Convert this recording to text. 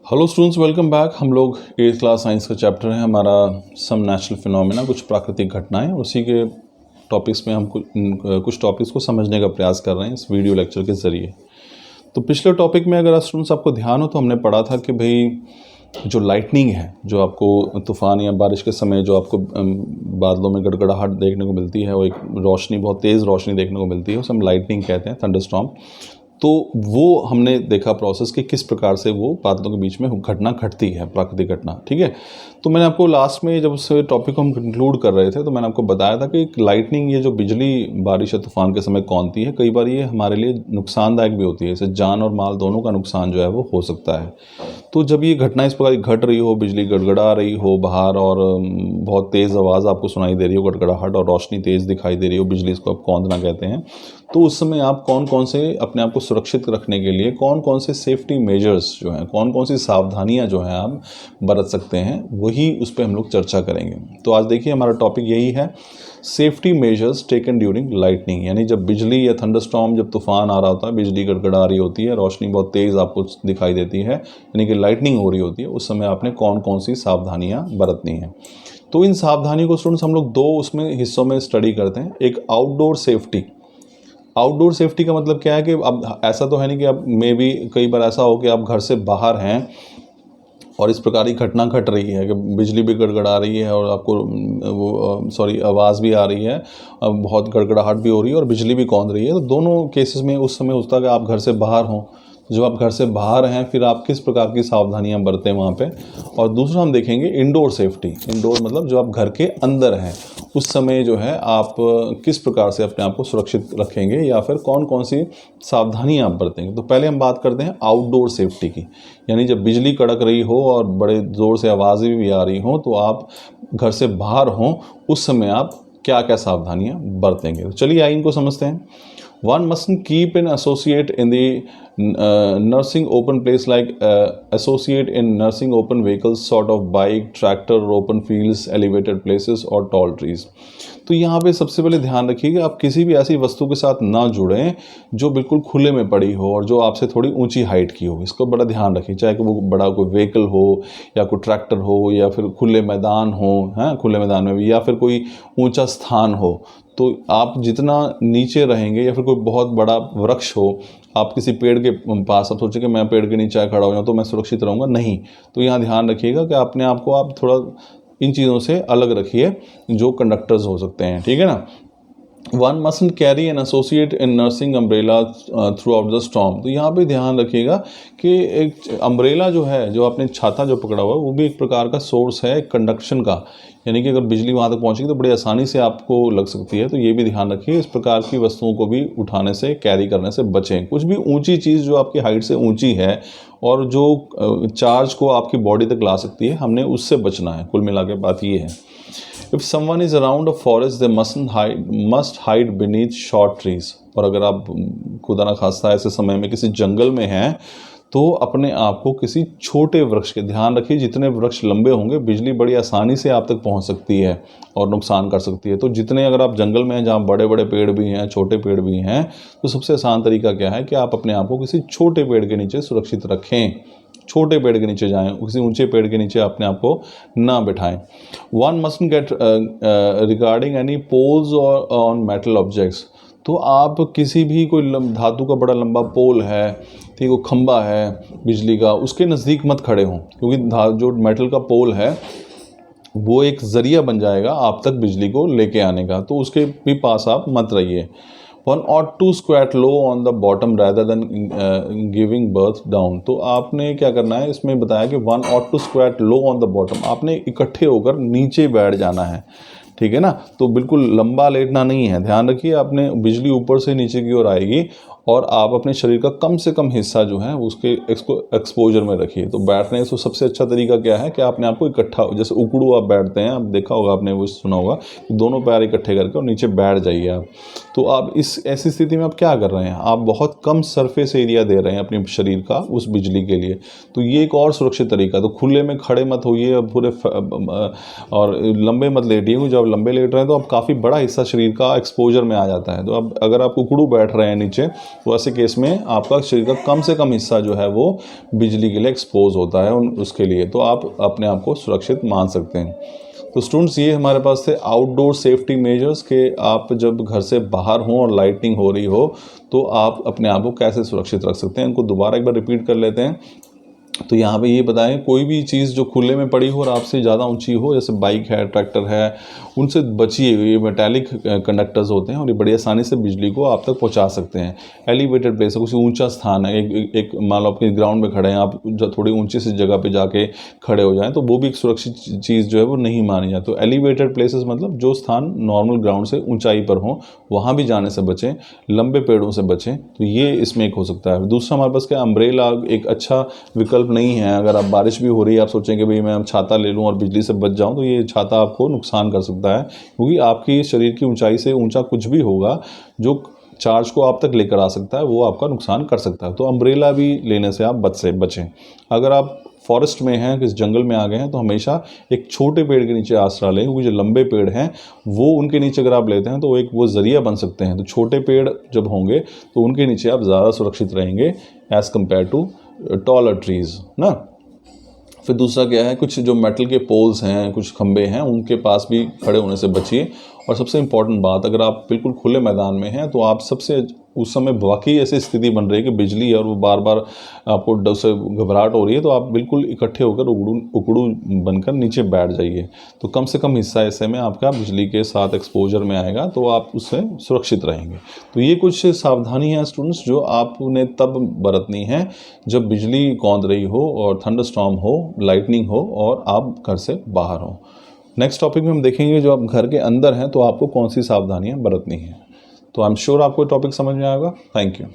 Hello students, welcome back. हम लोग 8th class science का चैप्टर है हमारा सम नेचुरल फिनोमेना, कुछ प्राकृतिक घटनाएं। उसी के टॉपिक्स में हम कुछ टॉपिक्स को समझने का प्रयास कर रहे हैं इस वीडियो लेक्चर के ज़रिए। तो पिछले टॉपिक में अगर स्टूडेंट्स आपको ध्यान हो तो हमने पढ़ा था कि भाई जो लाइटनिंग है, जो आपको तूफ़ान या बारिश के समय जो आपको बादलों में गड़गड़ाहट देखने को मिलती है, वो एक रोशनी, बहुत तेज़ रोशनी देखने को मिलती है, उसे हम लाइटनिंग कहते हैं, थंडरस्टॉर्म। तो वो हमने देखा प्रोसेस कि किस प्रकार से वो बादलों के बीच में घटना घटती है, प्राकृतिक घटना। ठीक है, तो मैंने आपको लास्ट में जब उस टॉपिक को हम कंक्लूड कर रहे थे तो मैंने आपको बताया था कि लाइटनिंग, ये जो बिजली बारिश या तूफान के समय कौनती है, कई बार ये हमारे लिए नुकसानदायक भी होती है। इससे जान और माल दोनों का नुकसान जो है वो हो सकता है। तो जब ये घटना इस प्रकार घट रही हो, बिजली गड़गड़ा रही हो बाहर और बहुत तेज़ आवाज़ आपको सुनाई दे रही हो, गड़गड़ाहट, और रोशनी तेज़ दिखाई दे रही हो, बिजली इसको आप कौंधना कहते हैं, तो उस समय आप कौन कौन से अपने आप को सुरक्षित रखने के लिए कौन कौन से सेफ्टी मेजर्स जो हैं, कौन कौन सी सावधानियां जो हैं आप बरत सकते हैं, वही उस पर हम लोग चर्चा करेंगे। तो आज देखिए हमारा टॉपिक यही है, safety measures taken during lightning. यानी जब बिजली या थंडरस्टॉर्म, जब तूफान आ रहा होता है, बिजली गड़गड़ा रही होती है, रोशनी बहुत तेज़ आपको दिखाई देती है, यानी कि लाइटनिंग हो रही होती है, उस समय आपने कौन कौन सी सावधानियाँ बरतनी हैं। तो इन सावधानियों को स्टूडेंट्स हम लोग दो उसमें हिस्सों में स्टडी करते हैं। एक आउटडोर सेफ्टी। आउटडोर सेफ्टी का मतलब क्या है कि अब ऐसा तो है नहीं कि अब मे भी कई बार ऐसा हो कि आप घर से बाहर हैं और इस प्रकार की घटना घट रही है कि बिजली भी गड़गड़ा रही है और आपको आवाज़ भी आ रही है, बहुत गड़गड़ाहट भी हो रही है और बिजली भी कौंध रही है। तो दोनों केसेस में उस समय होता है कि आप घर से बाहर हों। जब आप घर से बाहर हैं फिर आप किस प्रकार की सावधानियां बरतें वहाँ पे। और दूसरा हम देखेंगे इंडोर सेफ्टी। इंडोर मतलब जो आप घर के अंदर हैं उस समय जो है आप किस प्रकार से अपने आप को सुरक्षित रखेंगे या फिर कौन कौन सी सावधानियां आप बरतेंगे। तो पहले हम बात करते हैं आउटडोर सेफ्टी की। यानी जब बिजली कड़क रही हो और बड़े ज़ोर से आवाज़ें भी आ रही हों, तो आप घर से बाहर हों, उस समय आप क्या क्या सावधानियां बरतेंगे। तो चलिए आइए इनको समझते हैं। One mustn't keep an associate in the nursing open place, like associate in nursing open vehicles, sort of bike, tractor, open fields, elevated places or tall trees। तो यहाँ पे सबसे पहले ध्यान रखिए कि आप किसी भी ऐसी वस्तु के साथ ना जुड़ें जो बिल्कुल खुले में पड़ी हो और जो आपसे थोड़ी ऊंची हाइट की हो। इसको बड़ा ध्यान रखिए, चाहे कि वो बड़ा कोई व्हीकल हो या कोई ट्रैक्टर हो या फिर खुले मैदान हो, हैं, खुले मैदान में भी, या फिर कोई ऊंचा स्थान हो। तो आप जितना नीचे रहेंगे, या फिर कोई बहुत बड़ा वृक्ष हो, आप किसी पेड़ के पास, आप सोचें कि मैं पेड़ के नीचे खड़ा हो जाऊँ तो मैं सुरक्षित रहूँगा, नहीं। तो यहाँ ध्यान रखिएगा कि अपने आप को आप थोड़ा इन चीज़ों से अलग रखिए जो कंडक्टर्स हो सकते हैं, ठीक है ना। One mustn't carry an associate in nursing umbrella throughout the storm। तो यहाँ पे ध्यान रखिएगा कि एक अम्ब्रेला जो है, जो आपने छाता जो पकड़ा हुआ है, वो भी एक प्रकार का सोर्स है कंडक्शन का। यानी कि अगर बिजली वहाँ तक पहुँचेगी तो बड़ी आसानी से आपको लग सकती है। तो ये भी ध्यान रखिए, इस प्रकार की वस्तुओं को भी उठाने से, कैरी करने से बचें। कुछ भी ऊंची चीज़ जो आपकी हाइट से ऊंची है और जो चार्ज को आपकी बॉडी तक ला सकती है, हमने उससे बचना है। कुल मिला के बात ये है। If someone is around a forest, they must hide beneath short trees। और अगर आप खुदा ना खास्ता ऐसे समय में किसी जंगल में हैं तो अपने आप को किसी छोटे वृक्ष के, ध्यान रखिए जितने वृक्ष लंबे होंगे बिजली बड़ी आसानी से आप तक पहुंच सकती है और नुकसान कर सकती है। तो जितने, अगर आप जंगल में हैं जहाँ बड़े बड़े पेड़ भी हैं, छोटे पेड़ भी हैं, तो सबसे आसान तरीका क्या है कि आप अपने आप को किसी छोटे पेड़ के नीचे सुरक्षित रखें। छोटे पेड़ के नीचे जाएं, किसी ऊंचे पेड़ के नीचे अपने आप को ना बिठाएं। One mustn't get regarding any poles और ऑन मेटल ऑब्जेक्ट्स। तो आप किसी भी कोई धातु का बड़ा लंबा पोल है, ठीक, वो खंबा है बिजली का, उसके नज़दीक मत खड़े हों, क्योंकि जो मेटल का पोल है वो एक ज़रिया बन जाएगा आप तक बिजली को लेके आने का, तो उसके भी पास आप मत रहिए। One ought to squat low on the bottom rather than giving birth down। तो आपने क्या करना है, इसमें बताया कि one ought to squat low on the bottom, आपने इकट्ठे होकर नीचे बैठ जाना है, ठीक है ना। तो बिल्कुल लंबा लेटना नहीं है। ध्यान रखिए, आपने बिजली ऊपर से नीचे की ओर आएगी और आप अपने शरीर का कम से कम हिस्सा जो है उसके एक्सपोजर में रखिए। तो बैठने से सबसे अच्छा तरीका क्या है कि आपने आपको इकट्ठा, जैसे उकड़ू आप बैठते हैं, आप देखा होगा, आपने वो सुना होगा, दोनों पैर इकट्ठे करके और नीचे बैठ जाइए आप। तो आप इस ऐसी स्थिति में आप क्या कर रहे हैं, आप बहुत कम सरफेस एरिया दे रहे हैं अपने शरीर का उस बिजली के लिए। तो ये एक और सुरक्षित तरीका। तो खुले में खड़े मत होइए पूरे और लंबे मत लेटिए। जब लंबे लेट रहे हैं तो अब काफ़ी बड़ा हिस्सा शरीर का एक्सपोजर में आ जाता है। तो अब अगर आप उकड़ू बैठ रहे हैं नीचे तो ऐसे केस में आपका शरीर का कम से कम हिस्सा जो है वो बिजली के लिए एक्सपोज होता है उसके लिए, तो आप अपने आप को सुरक्षित मान सकते हैं। तो स्टूडेंट्स, ये हमारे पास थे आउटडोर सेफ्टी मेजर्स के आप जब घर से बाहर हों और लाइटिंग हो रही हो तो आप अपने आप को कैसे सुरक्षित रख सकते हैं। इनको दोबारा एक बार रिपीट कर लेते हैं। तो यहाँ पे ये बताएं, कोई भी चीज़ जो खुले में पड़ी हो और आपसे ज़्यादा ऊंची हो, जैसे बाइक है, ट्रैक्टर है, उनसे बचिए। ये मेटालिक कंडक्टर्स होते हैं और ये बड़ी आसानी से बिजली को आप तक पहुँचा सकते हैं। एलिवेटेड प्लेस है, कुछ ऊंचा स्थान है, एक मान लो आपके ग्राउंड में खड़े हैं, आप थोड़ी ऊंची सी जगह पे जाके खड़े हो जाएं तो वो भी एक सुरक्षित चीज़ जो है वो नहीं मानी जाती। तो एलिवेटेड प्लेसेस मतलब जो स्थान नॉर्मल ग्राउंड से ऊंचाई पर हो, वहाँ भी जाने से बचें। लंबे पेड़ों से बचें, तो ये इसमें एक हो सकता है। दूसरा हमारे पास क्या, अम्ब्रेला एक अच्छा विकल्प नहीं है। अगर आप बारिश भी हो रही है, आप सोचेंगे भाई मैं छाता ले लूँ और बिजली से बच जाऊँ, तो ये छाता आपको नुकसान कर सकता है, क्योंकि आपकी शरीर की ऊंचाई से ऊंचा कुछ भी होगा जो चार्ज को आप तक लेकर आ सकता है, वो आपका नुकसान कर सकता है। तो अम्ब्रेला भी लेने से आप बचें। अगर आप फॉरेस्ट में हैं, किस जंगल में आ गए हैं, तो हमेशा एक छोटे पेड़ के नीचे आसरा लें, क्योंकि जो लंबे पेड़ हैं वो उनके नीचे अगर आप लेते हैं तो एक वो ज़रिया बन सकते हैं। तो छोटे पेड़ जब होंगे तो उनके नीचे आप ज़्यादा सुरक्षित रहेंगे as compare to taller trees ना। फिर दूसरा क्या है, कुछ जो मेटल के पोल्स हैं, कुछ खंबे हैं, उनके पास भी खड़े होने से बचिए। और सबसे इम्पॉर्टेंट बात, अगर आप बिल्कुल खुले मैदान में हैं तो आप सबसे उस समय वाकई ऐसी स्थिति बन रही है कि बिजली है और वो बार बार आपको डर से घबराहट हो रही है, तो आप बिल्कुल इकट्ठे होकर उकड़ू बनकर नीचे बैठ जाइए। तो कम से कम हिस्सा ऐसे में आपका बिजली के साथ एक्सपोजर में आएगा, तो आप उससे सुरक्षित रहेंगे। तो ये कुछ सावधानी है स्टूडेंट्स जो आपने तब बरतनी है जब बिजली कौंध रही हो और थंडरस्टॉर्म हो, लाइटनिंग हो और आप घर से बाहर हो। नेक्स्ट टॉपिक में हम देखेंगे जो आप घर के अंदर हैं तो आपको कौन सी सावधानियां बरतनी हैं। तो आई एम श्योर आपको टॉपिक समझ में आएगा। Thank you.